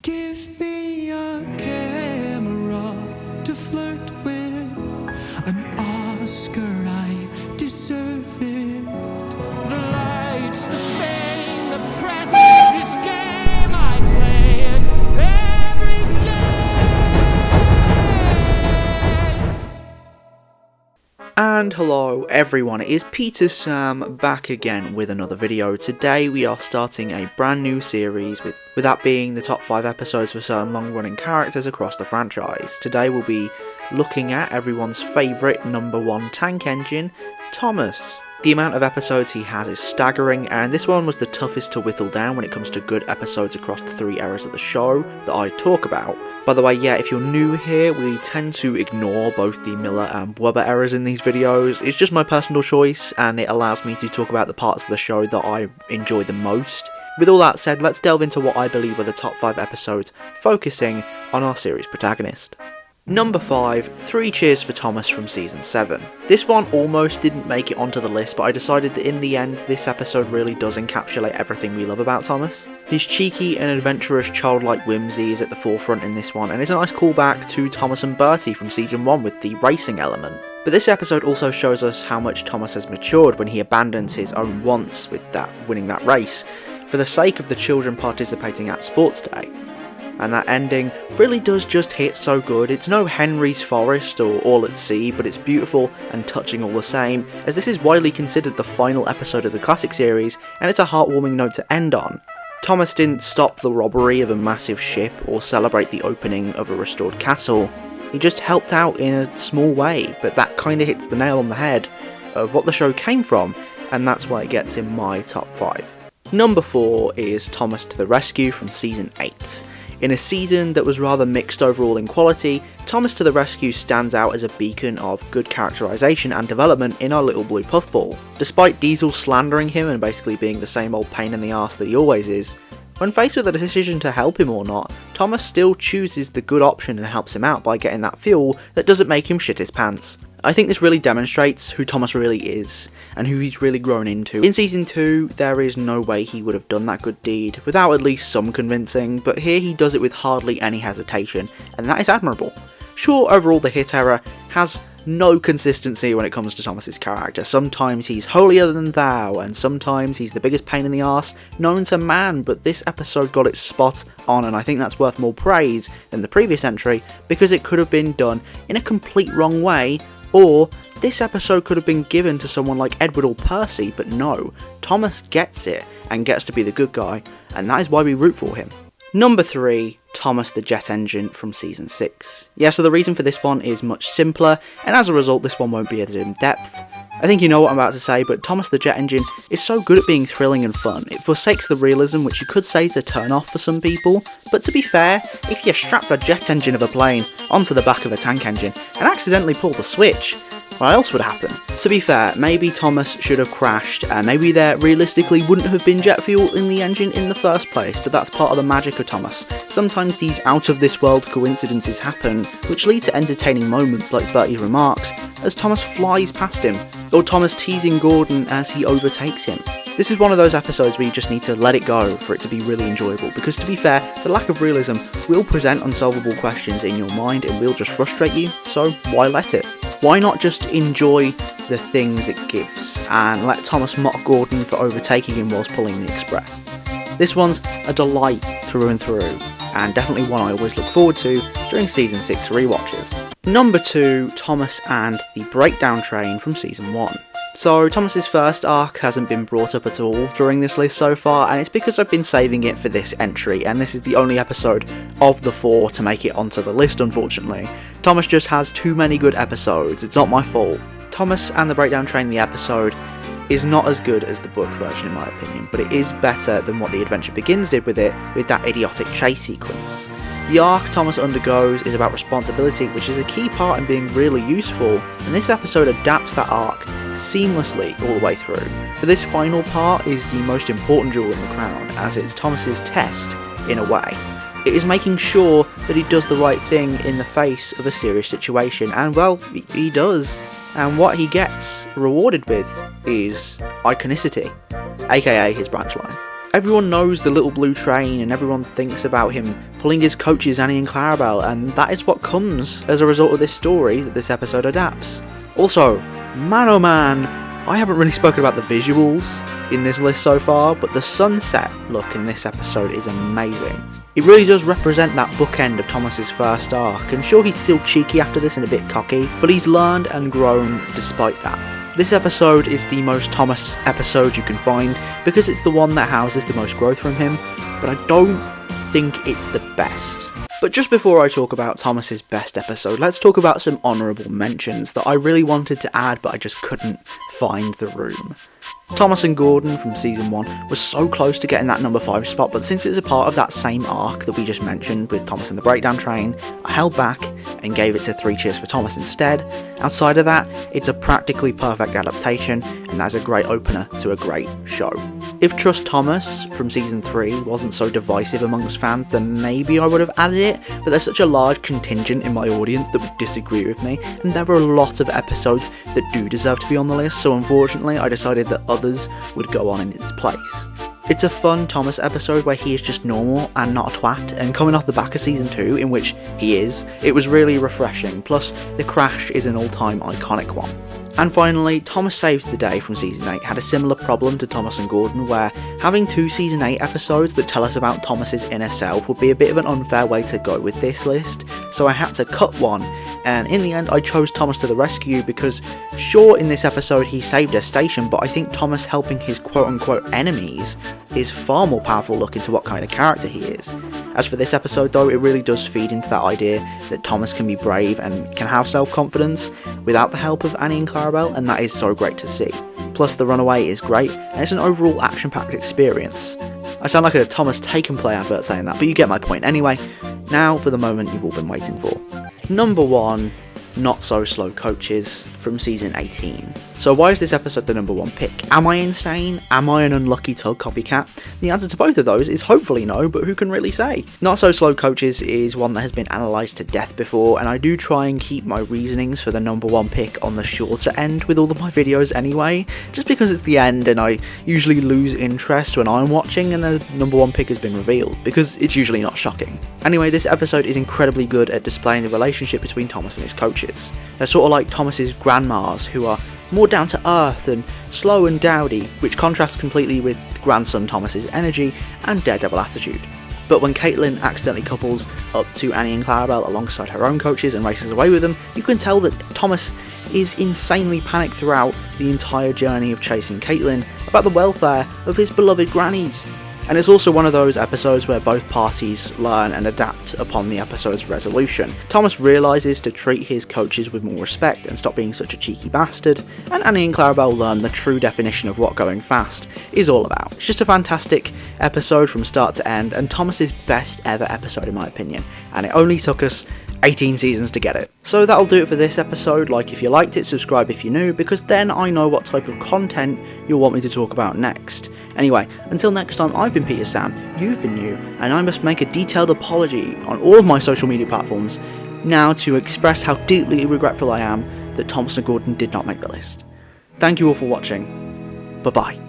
Give me a camera to flirt with, an Oscar, I deserve it. The lights, the fame, the press, this game I play it every day. And hello everyone, it is Peter Sam back again with another video. Today we are starting a brand new series with that being the top 5 episodes for certain long running characters across the franchise. Today we'll be looking at everyone's favourite number 1 tank engine, Thomas. The amount of episodes he has is staggering, and this one was the toughest to whittle down when it comes to good episodes across the 3 eras of the show that I talk about. By the way, yeah, if you're new here, we tend to ignore both the Miller and Webber eras in these videos. It's just my personal choice, and it allows me to talk about the parts of the show that I enjoy the most. With all that said, let's delve into what I believe are the top 5 episodes, focusing on our series protagonist. Number 5, 3 Cheers for Thomas from Season 7. This one almost didn't make it onto the list, but I decided that in the end, this episode really does encapsulate everything we love about Thomas. His cheeky and adventurous childlike whimsy is at the forefront in this one, and it's a nice callback to Thomas and Bertie from Season 1 with the racing element. But this episode also shows us how much Thomas has matured when he abandons his own wants with winning that race, for the sake of the children participating at Sports Day. And that ending really does just hit so good. It's no Henry's Forest or All at Sea, but it's beautiful and touching all the same, as this is widely considered the final episode of the classic series, and it's a heartwarming note to end on. Thomas didn't stop the robbery of a massive ship or celebrate the opening of a restored castle. He just helped out in a small way, but that kinda hits the nail on the head of what the show came from, and that's why it gets in my top 5. Number 4 is Thomas to the Rescue from Season 8. In a season that was rather mixed overall in quality, Thomas to the Rescue stands out as a beacon of good characterisation and development in our little blue puffball. Despite Diesel slandering him and basically being the same old pain in the arse that he always is, when faced with a decision to help him or not, Thomas still chooses the good option and helps him out by getting that fuel that doesn't make him shit his pants. I think this really demonstrates who Thomas really is, and who he's really grown into. In Season 2, there is no way he would have done that good deed without at least some convincing, but here he does it with hardly any hesitation, and that is admirable. Sure, overall the hit era has no consistency when it comes to Thomas's character. Sometimes he's holier than thou, and sometimes he's the biggest pain in the arse known to man, but this episode got it spot on, and I think that's worth more praise than the previous entry, because it could have been done in a complete wrong way, or this episode could have been given to someone like Edward or Percy, but no, Thomas gets it and gets to be the good guy, and that is why we root for him. Number 3, Thomas the Jet Engine from Season 6. Yeah, so the reason for this one is much simpler, and as a result this one won't be as in depth. I think you know what I'm about to say, but Thomas the Jet Engine is so good at being thrilling and fun. It forsakes the realism, which you could say is a turn off for some people, but to be fair, if you strap the jet engine of a plane onto the back of a tank engine and accidentally pull the switch, what else would happen? To be fair, maybe Thomas should have crashed, and maybe there realistically wouldn't have been jet fuel in the engine in the first place, but that's part of the magic of Thomas. Sometimes these out-of-this-world coincidences happen, which lead to entertaining moments like Bertie's remarks as Thomas flies past him, or Thomas teasing Gordon as he overtakes him. This is one of those episodes where you just need to let it go for it to be really enjoyable, because to be fair, the lack of realism will present unsolvable questions in your mind and will just frustrate you, so why let it? Why not just enjoy the things it gives, and let Thomas mock Gordon for overtaking him whilst pulling the express? This one's a delight through and through, and definitely one I always look forward to during Season 6 rewatches. Number 2, Thomas and the Breakdown Train from Season 1. So Thomas's first arc hasn't been brought up at all during this list so far, and it's because I've been saving it for this entry, and this is the only episode of the 4 to make it onto the list, unfortunately. Thomas just has too many good episodes, it's not my fault. Thomas and the Breakdown Train, the episode, is not as good as the book version in my opinion, but it is better than what The Adventure Begins did with it, with that idiotic chase sequence. The arc Thomas undergoes is about responsibility, which is a key part in being really useful, and this episode adapts that arc seamlessly all the way through. But this final part is the most important jewel in the crown, as it's Thomas's test, in a way. It is making sure that he does the right thing in the face of a serious situation, and well, he does. And what he gets rewarded with is iconicity, aka his branch line. Everyone knows the little blue train and everyone thinks about him pulling his coaches Annie and Clarabelle, and that is what comes as a result of this story that this episode adapts. Also, man oh man, I haven't really spoken about the visuals in this list so far, but the sunset look in this episode is amazing. It really does represent that bookend of Thomas's first arc, and sure, he's still cheeky after this and a bit cocky, but he's learned and grown despite that. This episode is the most Thomas episode you can find because it's the one that houses the most growth from him, but I don't think it's the best. But just before I talk about Thomas's best episode, let's talk about some honourable mentions that I really wanted to add but I just couldn't find the room. Thomas and Gordon from season 1 was so close to getting that number 5 spot, but since it's a part of that same arc that we just mentioned with Thomas and the Breakdown Train, I held back and gave it to 3 Cheers for Thomas instead. Outside of that, it's a practically perfect adaptation, and that's a great opener to a great show. If Trust Thomas from season 3 wasn't so divisive amongst fans, then maybe I would have added it, but there's such a large contingent in my audience that would disagree with me, and there are a lot of episodes that do deserve to be on the list, so unfortunately I decided that others would go on in its place. It's a fun Thomas episode where he is just normal and not a twat, and coming off the back of season 2, in which he is, it was really refreshing, plus the crash is an all-time iconic one. And finally, Thomas Saves the Day from season 8 had a similar problem to Thomas and Gordon, where having 2 season 8 episodes that tell us about Thomas's inner self would be a bit of an unfair way to go with this list, so I had to cut one, and in the end I chose Thomas to the rescue because sure, in this episode he saved a station, but I think Thomas helping his quote-unquote enemies is far more powerful look into what kind of character he is. As for this episode though, it really does feed into that idea that Thomas can be brave and can have self-confidence without the help of Annie and Clarabelle, and that is so great to see. Plus the runaway is great, and it's an overall action-packed experience. I sound like a Thomas Take and Play advert saying that, but you get my point anyway. Now for the moment you've all been waiting for. Number 1, Not So Slow Coaches from season 18. So why is this episode the number 1 pick? Am I insane? Am I an unlucky Tug copycat? The answer to both of those is hopefully no, but who can really say? Not So Slow Coaches is one that has been analysed to death before, and I do try and keep my reasonings for the number 1 pick on the shorter end with all of my videos anyway, just because it's the end and I usually lose interest when I'm watching and the number 1 pick has been revealed, because it's usually not shocking. Anyway, this episode is incredibly good at displaying the relationship between Thomas and his coaches. They're sort of like Thomas's grandmas, who are more down to earth and slow and dowdy, which contrasts completely with grandson Thomas's energy and daredevil attitude. But when Caitlin accidentally couples up to Annie and Clarabelle alongside her own coaches and races away with them, you can tell that Thomas is insanely panicked throughout the entire journey of chasing Caitlin about the welfare of his beloved grannies. And it's also one of those episodes where both parties learn and adapt upon the episode's resolution. Thomas realises to treat his coaches with more respect and stop being such a cheeky bastard, and Annie and Clarabelle learn the true definition of what going fast is all about. It's just a fantastic episode from start to end, and Thomas's best ever episode in my opinion, and it only took us 18 seasons to get it. So that'll do it for this episode. Like if you liked it, subscribe if you're new, because then I know what type of content you'll want me to talk about next. Anyway, until next time, I've been Peter Sam, you've been you, and I must make a detailed apology on all of my social media platforms now to express how deeply regretful I am that Thomas and Gordon did not make the list. Thank you all for watching. Bye bye.